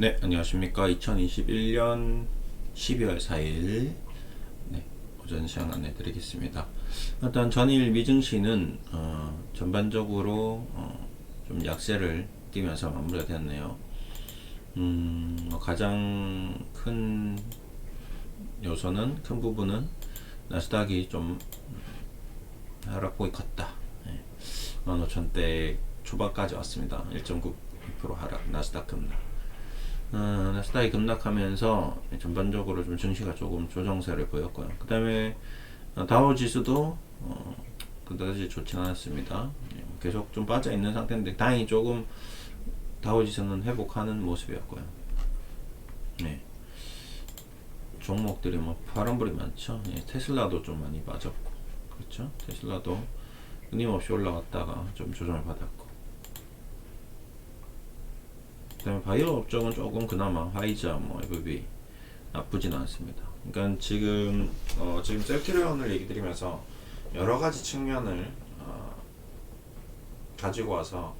네, 안녕하십니까. 2021년 12월 4일 오전 시간 안내 드리겠습니다. 일단 전일 미증시는 전반적으로 좀 약세를 띠면서 마무리가 되었네요. 가장 큰 요소는, 큰 부분은 나스닥이 좀 하락폭이 컸다. 15,000대 초반까지 왔습니다. 1.9% 하락, 나스닥 급락. 나스닥이 급락하면서 전반적으로 좀 증시가 조금 조정세를 보였고요. 그 다음에 다우 지수도 그다지 좋진 않았습니다. 계속 좀 빠져 있는 상태인데 다행히 조금 다우 지수는 회복하는 모습이었고요. 네. 종목들이 뭐 파란불이 많죠. 테슬라도 좀 많이 빠졌고, 그렇죠. 테슬라도 끊임없이 올라갔다가 좀 조정을 받았고, 그 다음에 바이오 업종은 조금 그나마 화이자, FB 나쁘진 않습니다. 그러니까 지금 셀트리온을 얘기 드리면서 여러 가지 측면을 가지고 와서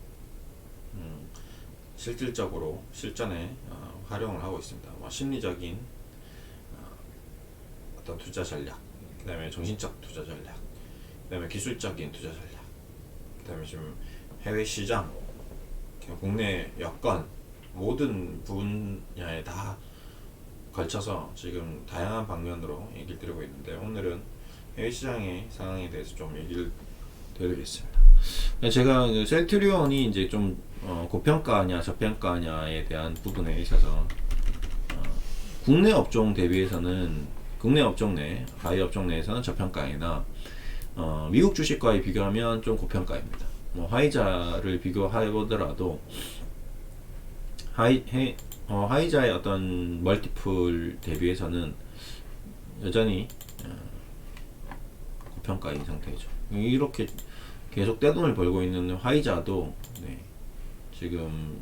실질적으로 실전에 활용을 하고 있습니다. 심리적인 어떤 투자 전략, 그 다음에 정신적 투자 전략, 그 다음에 기술적인 투자 전략, 그 다음에 지금 해외 시장, 국내 여건, 모든 분야에 다 걸쳐서 지금 다양한 방면으로 얘기를 드리고 있는데, 오늘은 해외 시장의 상황에 대해서 좀 얘기를 드리겠습니다. 제가 셀트리온이 이제 좀 고평가냐 저평가냐에 대한 부분에 있어서 국내 업종 대비해서는, 국내 업종 내 바이오 업종 내에서는 저평가이나 미국 주식과의 비교하면 좀 고평가입니다. 화이자를 비교해 보더라도 화이자의 어떤 멀티플 대비해서는 여전히 고평가인 상태죠. 이렇게 계속 떼돈을 벌고 있는 화이자도 지금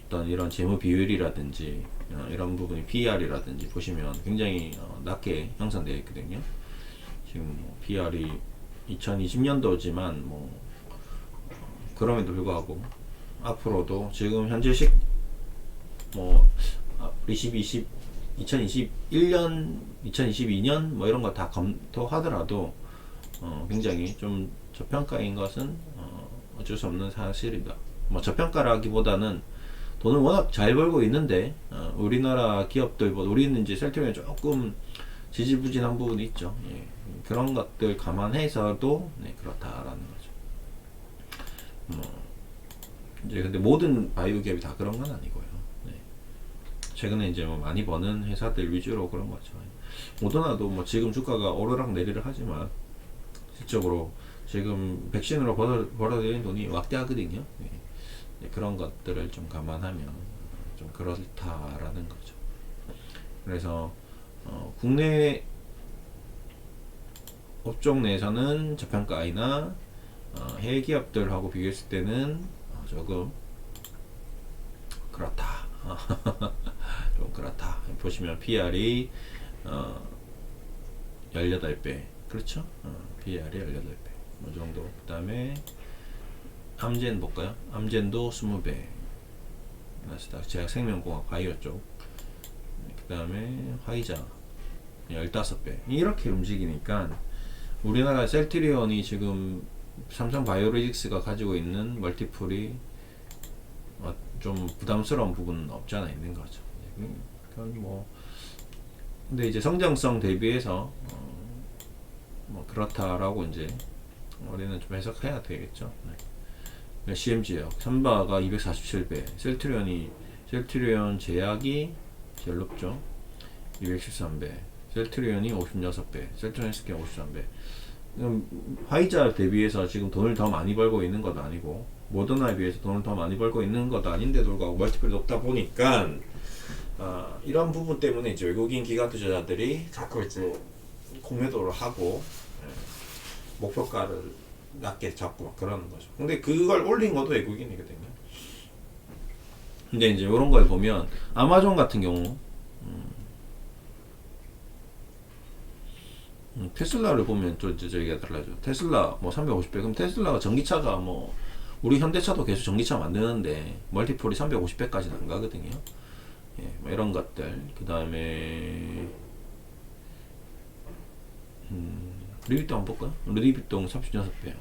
어떤 이런 재무 비율이라든지 이런 부분이 PER이라든지 보시면 굉장히 낮게 형성되어 있거든요. 지금 PER이 2020년도지만 그럼에도 불구하고 앞으로도 지금 현재식 2021년, 2022년 이런 거 다 검토하더라도 굉장히 좀 저평가인 것은 어쩔 수 없는 사실이다. 저평가라기보다는 돈을 워낙 잘 벌고 있는데 우리나라 기업들보다 우리는 이제 셀트리온이 조금 지지부진한 부분이 있죠. 그런 것들 감안해서도 그렇다라는 거죠. 이제 근데 모든 바이오 기업이 다 그런 건 아니고요. 최근에 이제 많이 버는 회사들 위주로 그런 거죠. 모더나도 지금 주가가 오르락 내리락 하지만 실적으로 지금 백신으로 벌어들이는 돈이 막대하거든요. 그런 것들을 좀 감안하면 좀 그렇다라는 거죠. 그래서 국내 업종 내에서는 저평가이나 해외 기업들하고 비교했을 때는 조금 그렇다. 좀 그렇다. 보시면 PR이 18배, 그렇죠? PR이 18배 이 정도. 그 다음에 암젠 볼까요? 암젠도 20배, 나스닥 제약생명공학 바이오 쪽. 그 다음에 화이자 15배. 이렇게 움직이니까 우리나라 셀트리온이 지금 삼성 바이오로직스가 가지고 있는 멀티플이 좀 부담스러운 부분은 없지 않아 있는 거죠. 근데 이제 성장성 대비해서 그렇다라고 이제 우리는 좀 해석해야 되겠죠. CMG역 삼바가 247배, 셀트리온 제약이 제일 높죠. 213배, 셀트리온이 56배, 셀트리온 헬스케어 53배. 화이자 대비해서 지금 돈을 더 많이 벌고 있는 것 아니고, 모더나에 비해서 돈을 더 많이 벌고 있는 것 아닌데도 불구하고 멀티플이 높다 보니까 이런 부분 때문에 이제 외국인 기관 투자자들이 자꾸 이제 공매도를 하고 목표가를 낮게 잡고 막 그러는 거죠. 근데 그걸 올린 것도 외국인이거든요. 근데 이제 이런 걸 보면 아마존 같은 경우 테슬라를 보면 또 이제 저기가 달라져. 테슬라 350배. 그럼 테슬라가 전기차가 우리 현대차도 계속 전기차 만드는데 멀티플이 350배까지는 안 가거든요. 예, 뭐 이런 것들. 그 다음에 루이비통 한번 볼까요? 루이비통 36배.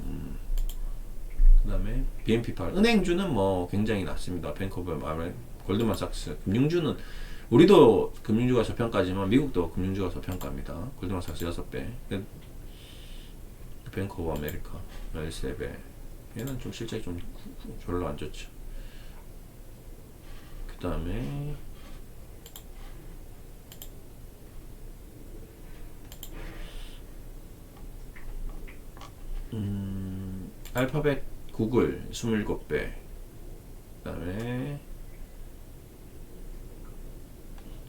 그 다음에 BNP8 은행주는 뭐 굉장히 낮습니다. 뱅크 오브 아메리카, 골드만삭스. 금융주는 우리도 금융주가 저평가지만 미국도 금융주가 저평가입니다. 골드만삭스 6배, 뱅크 오브 아메리카 13배. 얘는 좀 실적이 좀 별로 안 좋죠. 그 다음에 알파벳 구글 27배. 그 다음에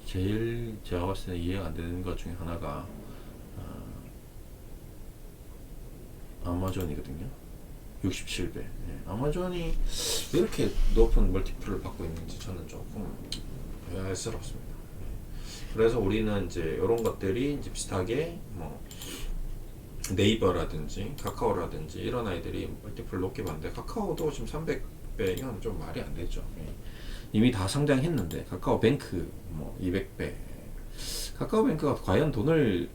제일 제가 봤을 때 이해가 안 되는 것 중에 하나가 아마존이거든요. 67배. 네. 아마존이 왜 이렇게 높은 멀티플을 받고 있는지 저는 조금 의아스럽습니다. 그래서 우리는 이제 이런 것들이 이제 비슷하게 뭐 네이버라든지 카카오라든지 이런 아이들이 멀티플 높게 받는데, 카카오도 지금 300배, 이건 좀 말이 안 되죠. 이미 다 상장했는데. 카카오뱅크 뭐 200배. 카카오뱅크가 과연 돈을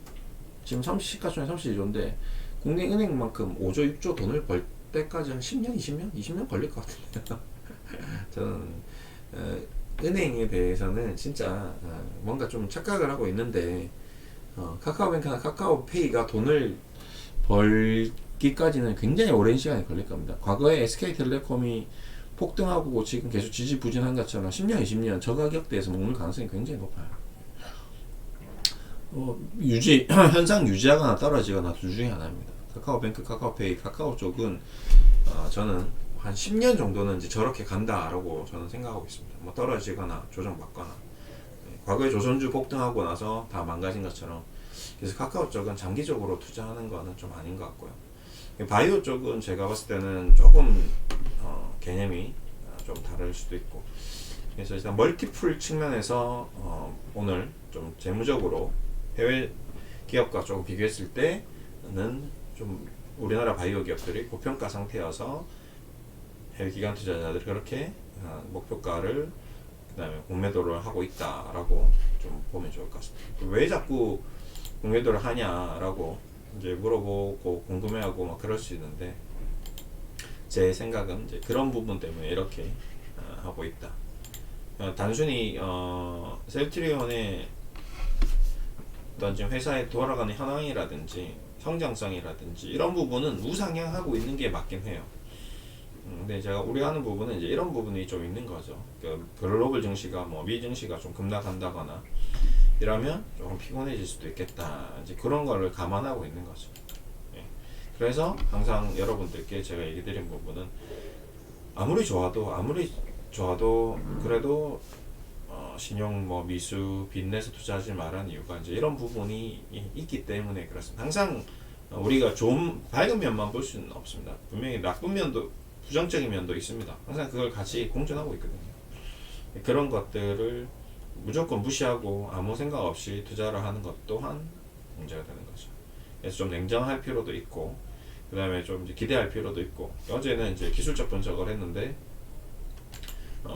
지금 시가총액 32조인데 국내 은행만큼 5조 6조 돈을 벌 때까지 한 10년 20년 걸릴 것 같은데 저는 은행에 대해서는 진짜 뭔가 좀 착각을 하고 있는데, 카카오뱅크나 카카오페이가 돈을 벌기까지는 굉장히 오랜 시간이 걸릴 겁니다. 과거에 SK텔레콤이 폭등하고 지금 계속 지지부진한 것처럼 10년 20년 저 가격대에서 머물 가능성이 굉장히 높아요. 현상 유지하거나 떨어지거나 둘 중에 하나입니다. 카카오뱅크, 카카오페이, 카카오 쪽은 저는 한 10년 정도는 이제 저렇게 간다라고 저는 생각하고 있습니다. 뭐 떨어지거나 조정받거나. 과거에 조선주 폭등하고 나서 다 망가진 것처럼. 그래서 카카오 쪽은 장기적으로 투자하는 거는 좀 아닌 것 같고요. 바이오 쪽은 제가 봤을 때는 조금 개념이 좀 다를 수도 있고. 그래서 일단 멀티플 측면에서 오늘 좀 재무적으로 해외 기업과 조금 비교했을 때는 좀 우리나라 바이오 기업들이 고평가 상태여서 해외 기관 투자자들이 그렇게 목표가를, 그 다음에 공매도를 하고 있다라고 좀 보면 좋을 것 같습니다. 왜 자꾸 공매도를 하냐라고 이제 물어보고 궁금해하고 막 그럴 수 있는데, 제 생각은 이제 그런 부분 때문에 이렇게 하고 있다. 단순히 셀트리온의 어떤 지금 회사에 돌아가는 현황이라든지 성장성이라든지 이런 부분은 우상향하고 있는 게 맞긴 해요. 근데 제가 우려하는 부분은 이제 이런 부분이 좀 있는 거죠. 그러니까 글로벌 증시가 뭐 미 증시가 좀 급락한다거나 이러면 조금 피곤해질 수도 있겠다. 이제 그런 거를 감안하고 있는 거죠. 예. 그래서 항상 여러분들께 제가 얘기 드린 부분은 아무리 좋아도 그래도 신용 뭐 미수 빚내서 투자하지 말라는 이유가 이제 이런 부분이 있기 때문에 그렇습니다. 항상 우리가 좋은 밝은 면만 볼 수는 없습니다. 분명히 나쁜 면도, 부정적인 면도 있습니다. 항상 그걸 같이 공존하고 있거든요. 그런 것들을 무조건 무시하고 아무 생각 없이 투자를 하는 것 또한 문제가 되는 거죠. 그래서 좀 냉정할 필요도 있고, 그 다음에 좀 이제 기대할 필요도 있고. 어제는 이제 기술적 분석을 했는데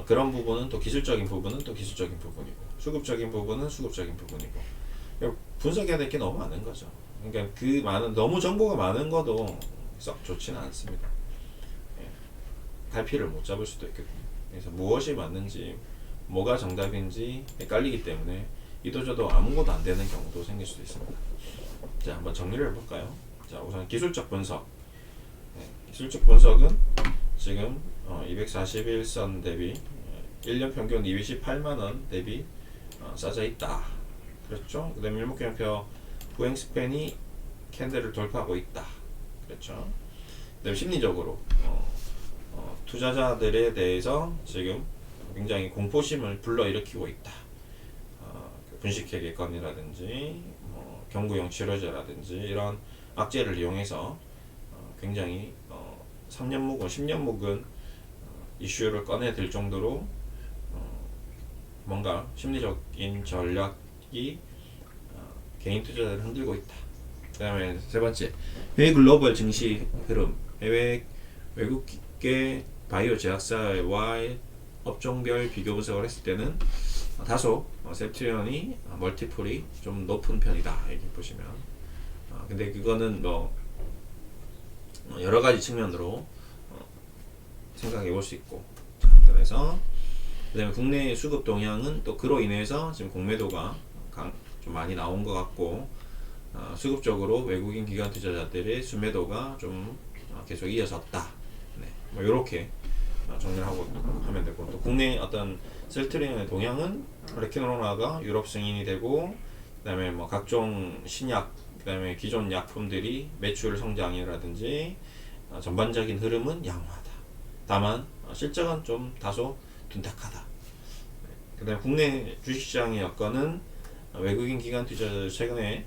그런 부분은 또 기술적인 부분은 또 기술적인 부분이고, 수급적인 부분은 수급적인 부분이고, 분석해야 될 게 너무 많은 거죠. 그러니까 그 많은, 너무 정보가 많은 것도 썩 좋지는 않습니다. 갈피를 못 잡을 수도 있거든요. 그래서 무엇이 맞는지, 뭐가 정답인지 헷갈리기 때문에 이도저도 아무것도 안 되는 경우도 생길 수도 있습니다. 자, 한번 정리를 해볼까요? 자, 우선 기술적 분석. 기술적 분석은 지금 241선 대비 1년 평균 228만원 대비 싸져 있다. 그렇죠? 그 다음에 일목균형표 부행 스팬이 캔들을 돌파하고 있다. 그렇죠? 그 다음에 심리적으로 투자자들에 대해서 지금 굉장히 공포심을 불러일으키고 있다. 분식회계건이라든지 경구용 치료제라든지 이런 악재를 이용해서 굉장히 3년 묵은 10년 묵은 이슈를 꺼내들 정도로 뭔가 심리적인 전략이 개인 투자자를 흔들고 있다. 그 다음에 세 번째, 해외 글로벌 증시 흐름. 해외 외국계 바이오 제약사와의 업종별 비교 분석을 했을 때는 다소 셀트리온이 멀티플이 좀 높은 편이다 이렇게 보시면 근데 그거는 뭐 여러 가지 측면으로 생각해 볼 수 있고 그래서 그다음에 국내 수급 동향은 또 그로 인해서 지금 공매도가 좀 많이 나온 것 같고 수급적으로 외국인 기관 투자자들의 순매도가 좀 계속 이어졌다. 네, 뭐 이렇게 정리를 하고 하면 되고 또 국내 어떤 셀트리온의 동향은 레캐노로나가 유럽 승인이 되고 그다음에 뭐 각종 신약 그다음에 기존 약품들이 매출 성장이라든지 전반적인 흐름은 양호하다. 다만 실적은 좀 다소 둔탁하다. 그다음에 국내 주식시장의 여건은 외국인 기관 투자자들 최근에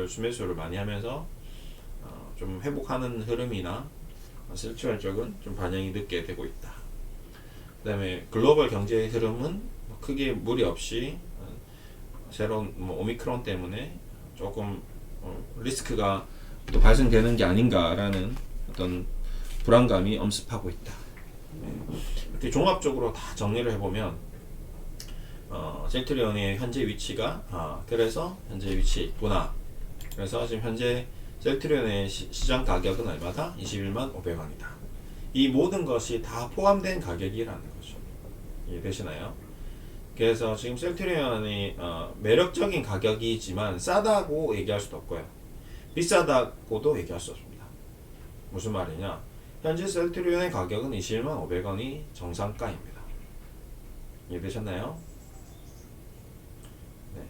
순매수를 많이 하면서 좀 회복하는 흐름이나 셀트리온 쪽은 좀 반영이 늦게 되고 있다. 그다음에 글로벌 경제의 흐름은 크게 무리 없이 새로운 오미크론 때문에 조금 리스크가 또 발생되는 게 아닌가라는 어떤 불안감이 엄습하고 있다. 이렇게 종합적으로 다 정리를 해보면 셀트리온의 현재 위치가 그래서 현재 위치에 있구나. 그래서 지금 현재 셀트리온의 시장 가격은 얼마다? 21만 500원이다. 이 모든 것이 다 포함된 가격이라는 거죠. 이해되시나요? 그래서 지금 셀트리온이 매력적인 가격이지만 싸다고 얘기할 수도 없고요. 비싸다고도 얘기할 수 없습니다. 무슨 말이냐? 현재 셀트리온의 가격은 21만 500원이 정상가입니다. 이해되셨나요? 네.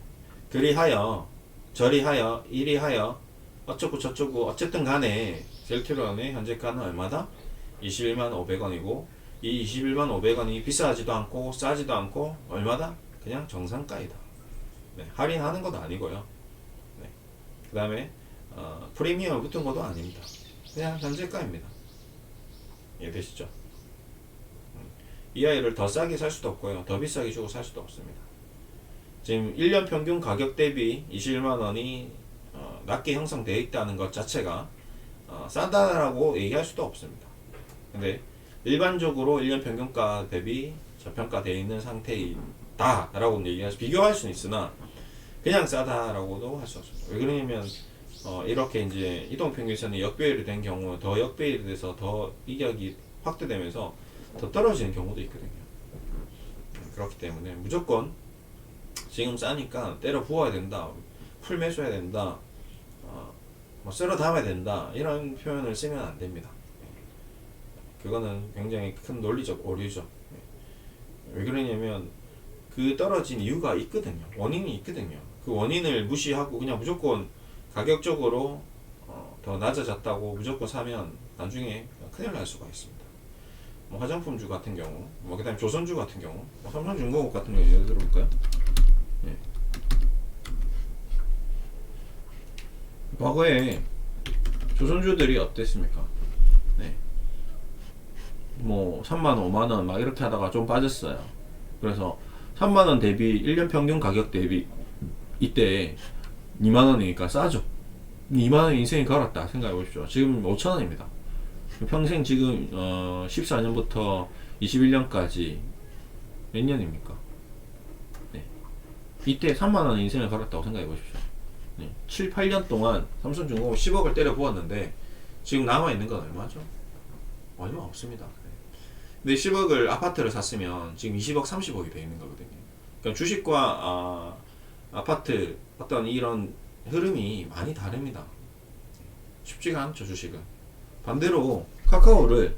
그리하여 저리하여 이리하여 어쩌고 저쩌고 어쨌든 간에 셀트리온의 현재가는 얼마다? 21만 500원이고 이 21만 500원이 비싸지도 않고 싸지도 않고 얼마다? 그냥 정상가이다. 네, 할인하는 것도 아니고요. 네. 그 다음에 프리미엄 붙은 것도 아닙니다. 그냥 현재가입니다. 이해되시죠? 이 아이를 더 싸게 살 수도 없고요. 더 비싸게 주고 살 수도 없습니다. 지금 1년 평균 가격 대비 21만원이 낮게 형성되어 있다는 것 자체가 싸다라고 얘기할 수도 없습니다. 근데 일반적으로 1년 평균가 대비 저평가되어 있는 상태이다 라고 얘기해서 비교할 수는 있으나 그냥 싸다라고도 할 수 없습니다. 왜 그러냐면 이렇게 이제 이동평균선이 역배열이 된 경우 더 역배열이 돼서 더 이격이 확대되면서 더 떨어지는 경우도 있거든요. 그렇기 때문에 무조건 지금 싸니까 때려 부어야 된다, 풀 매수해야 된다, 뭐 쓸어 담아야 된다 이런 표현을 쓰면 안 됩니다. 그거는 굉장히 큰 논리적 오류죠. 왜 그러냐면 그 떨어진 이유가 있거든요. 원인이 있거든요. 그 원인을 무시하고 그냥 무조건 가격적으로 더 낮아졌다고 무조건 사면 나중에 큰일 날 수가 있습니다. 뭐 화장품주 같은 경우, 뭐 그다음 조선주 같은 경우, 뭐 삼성중공업 같은 경우 예를 들어볼까요? 네. 과거에 조선주들이 어땠습니까? 네. 뭐 3만원, 5만원 막 이렇게 하다가 좀 빠졌어요. 그래서 3만원 대비 1년 평균 가격 대비 이때 2만원이니까 싸죠. 2만원 인생이 걸었다 생각해 보십시오. 지금 5천원입니다. 평생 지금 14년부터 21년까지 몇 년입니까? 네. 이때 3만원 인생을 걸었다고 생각해 보십시오. 네. 7, 8년 동안 삼성중공업 10억을 때려 부었는데 지금 남아있는 건 얼마죠? 얼마 없습니다. 근데 10억을 아파트를 샀으면 지금 20억, 30억이 되어 있는 거거든요. 그러니까 주식과 아파트 어떤 이런 흐름이 많이 다릅니다. 쉽지가 않죠, 주식은. 반대로 카카오를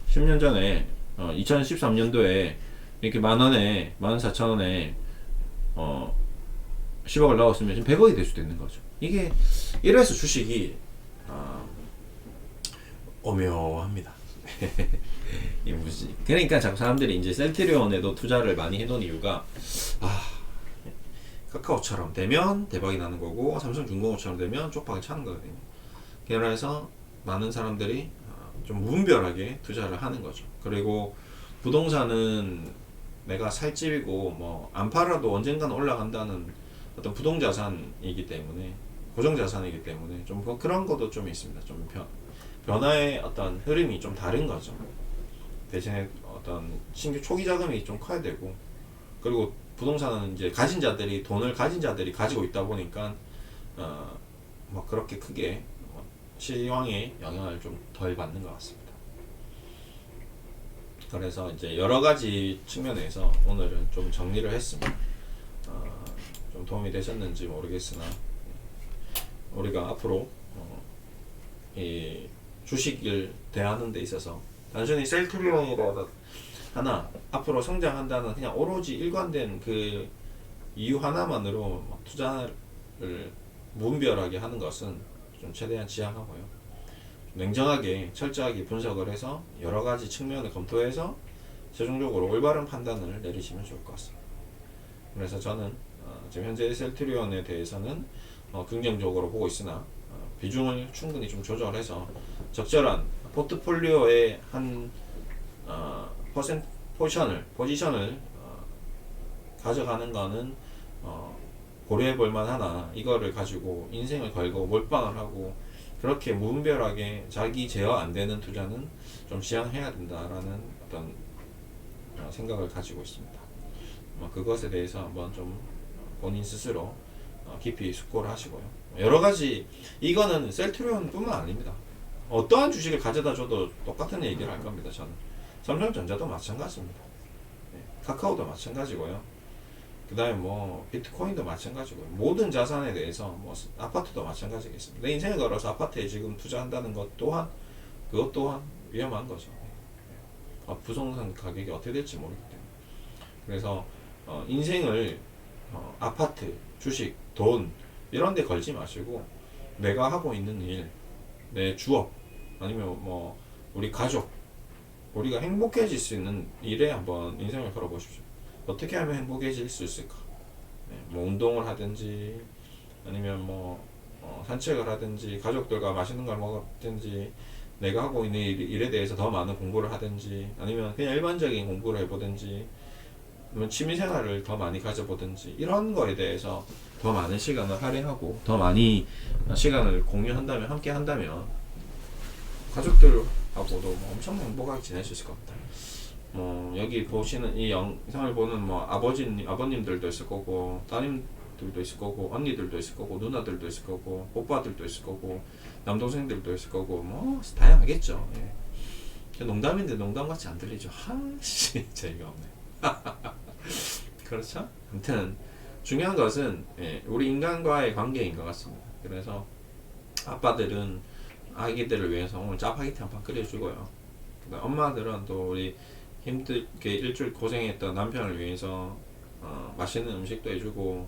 10년 전에 2013년도에 이렇게 만원에 14,000원에 10억을 넣었으면 지금 100억이 될 수도 있는 거죠. 이게 이래서 주식이 오묘합니다. 이 무지. 그러니까 자꾸 사람들이 이제 셀트리온에도 투자를 많이 해놓은 이유가 카카오처럼 되면 대박이 나는 거고 삼성중공업처럼 되면 쪽박이 차는 거거든요. 그래서 많은 사람들이 좀 무분별하게 투자를 하는 거죠. 그리고 부동산은 내가 살 집이고 뭐 안 팔아도 언젠가는 올라간다는 어떤 부동자산이기 때문에 고정자산이기 때문에 좀 그런 것도 좀 있습니다. 좀 변화의 어떤 흐름이 좀 다른 거죠. 대신에 어떤 신규 초기 자금이 좀 커야 되고, 그리고 부동산은 이제 돈을 가진 자들이 가지고 있다 보니까 뭐 그렇게 크게 시황에 영향을 좀 덜 받는 것 같습니다. 그래서 이제 여러 가지 측면에서 오늘은 좀 정리를 했습니다. 좀 도움이 되셨는지 모르겠으나 우리가 앞으로 이 주식을 대하는 데 있어서 단순히 셀트리온이라도 하나 앞으로 성장한다는 그냥 오로지 일관된 그 이유 하나만으로 투자를 무분별하게 하는 것은 좀 최대한 지양하고요. 냉정하게 철저하게 분석을 해서 여러 가지 측면을 검토해서 최종적으로 올바른 판단을 내리시면 좋을 것 같습니다. 그래서 저는 지금 현재 셀트리온에 대해서는 긍정적으로 보고 있으나 비중을 충분히 좀 조절해서 적절한 포트폴리오의 한 포지션을 가져가는 거는 고려해 볼 만하나, 이거를 가지고 인생을 걸고 몰빵을 하고 그렇게 무분별하게 자기 제어 안 되는 투자는 좀 지양해야 된다라는 어떤 생각을 가지고 있습니다. 그것에 대해서 한번 좀 본인 스스로 깊이 숙고를 하시고요. 여러 가지, 이거는 셀트리온 뿐만 아닙니다. 어떠한 주식을 가져다 줘도 똑같은 얘기를 할 겁니다. 저는 삼성전자도 마찬가지입니다. 카카오도 마찬가지고요. 그 다음에 뭐 비트코인도 마찬가지고요. 모든 자산에 대해서 뭐 아파트도 마찬가지겠습니다. 내 인생을 걸어서 아파트에 지금 투자한다는 것 또한, 그것 또한 위험한 거죠. 부동산 가격이 어떻게 될지 모르기 때문에. 그래서 인생을 아파트, 주식, 돈 이런 데 걸지 마시고 내가 하고 있는 일, 내 주업, 아니면 뭐 우리 가족, 우리가 행복해질 수 있는 일에 한번 인생을 걸어보십시오. 어떻게 하면 행복해질 수 있을까? 뭐 운동을 하든지, 아니면 뭐 산책을 하든지, 가족들과 맛있는 걸 먹든지, 내가 하고 있는 일에 대해서 더 많은 공부를 하든지, 아니면 그냥 일반적인 공부를 해보든지, 아니면 취미생활을 더 많이 가져보든지, 이런 거에 대해서 더 많은 시간을 할애하고 더 많이 시간을 공유한다면, 함께 한다면 가족들하고도 뭐 엄청 행복하게 지낼 수 있을 것 같아요. 여기 보시는 이 영상을 보는 뭐 아버님들도 있을 거고, 따님들도 있을 거고, 언니들도 있을 거고, 누나들도 있을 거고, 오빠들도 있을 거고, 남동생들도 있을 거고, 뭐 다양하겠죠. 예. 농담인데 농담같이 안 들리죠. 하씨 재미가 없네. 그렇죠? 아무튼 중요한 것은 우리 인간과의 관계인 것 같습니다. 그래서 아빠들은 아기들을 위해서 오늘 짜파게티 한 판 끓여주고요. 엄마들은 또 우리 힘들게 일주일 고생했던 남편을 위해서 맛있는 음식도 해주고,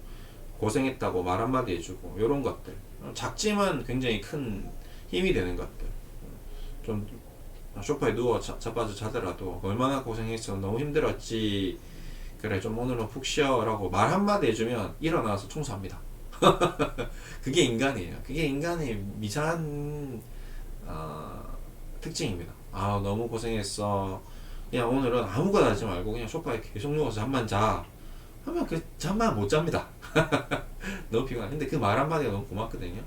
고생했다고 말 한마디 해주고, 요런 것들, 작지만 굉장히 큰 힘이 되는 것들. 좀 소파에 누워 자빠져 자더라도 얼마나 고생했어, 너무 힘들었지, 그래 좀 오늘은 푹 쉬어 라고 말 한마디 해주면 일어나서 청소합니다. 그게 인간이에요. 그게 인간의 미세한 특징입니다. 너무 고생했어, 그냥 오늘은 아무거나 하지 말고 그냥 소파에 계속 누워서 잠만 자 하면 그 잠만 못 잡니다. 너무 피곤해. 근데 그 말 한마디가 너무 고맙거든요.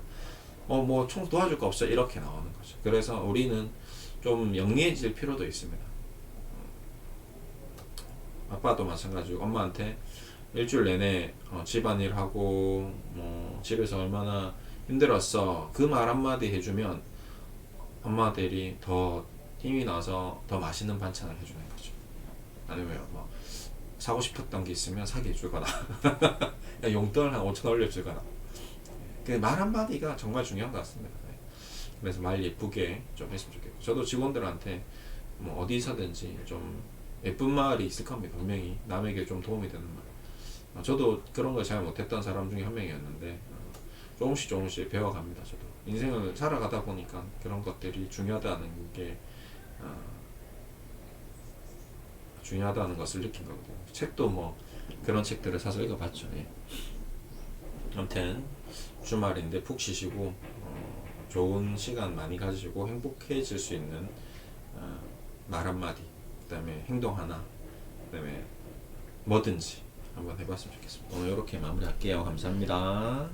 뭐 총 도와줄 거 없어, 이렇게 나오는 거죠. 그래서 우리는 좀 영리해질 필요도 있습니다. 아빠도 마찬가지고 엄마한테 일주일 내내 집안일 하고 뭐 집에서 얼마나 힘들었어, 그 말 한마디 해주면 엄마들이 더 힘이 나서 더 맛있는 반찬을 해주는 거죠. 아니면 뭐 사고 싶었던 게 있으면 사게 해주거나 용돈을 한 5,000원 올려주거나. 그 말 한마디가 정말 중요한 것 같습니다. 그래서 말 예쁘게 좀 했으면 좋겠고, 저도 직원들한테 뭐 어디서든지 좀 예쁜 말이 있을 겁니다. 분명히 남에게 좀 도움이 되는 말. 저도 그런 걸 잘 못했던 사람 중에 한 명이었는데 조금씩 배워갑니다. 저도 인생을 살아가다 보니까 그런 것들이 중요하다는 게 중요하다는 것을 느낀 거거든요. 책도 뭐 그런 책들을 사서 읽어봤죠. 예. 아무튼 주말인데 푹 쉬시고 좋은 시간 많이 가지시고 행복해질 수 있는 말 한마디, 그 다음에 행동 하나, 그 다음에 뭐든지 한번 해봤으면 좋겠습니다. 오늘 이렇게 마무리할게요. 감사합니다.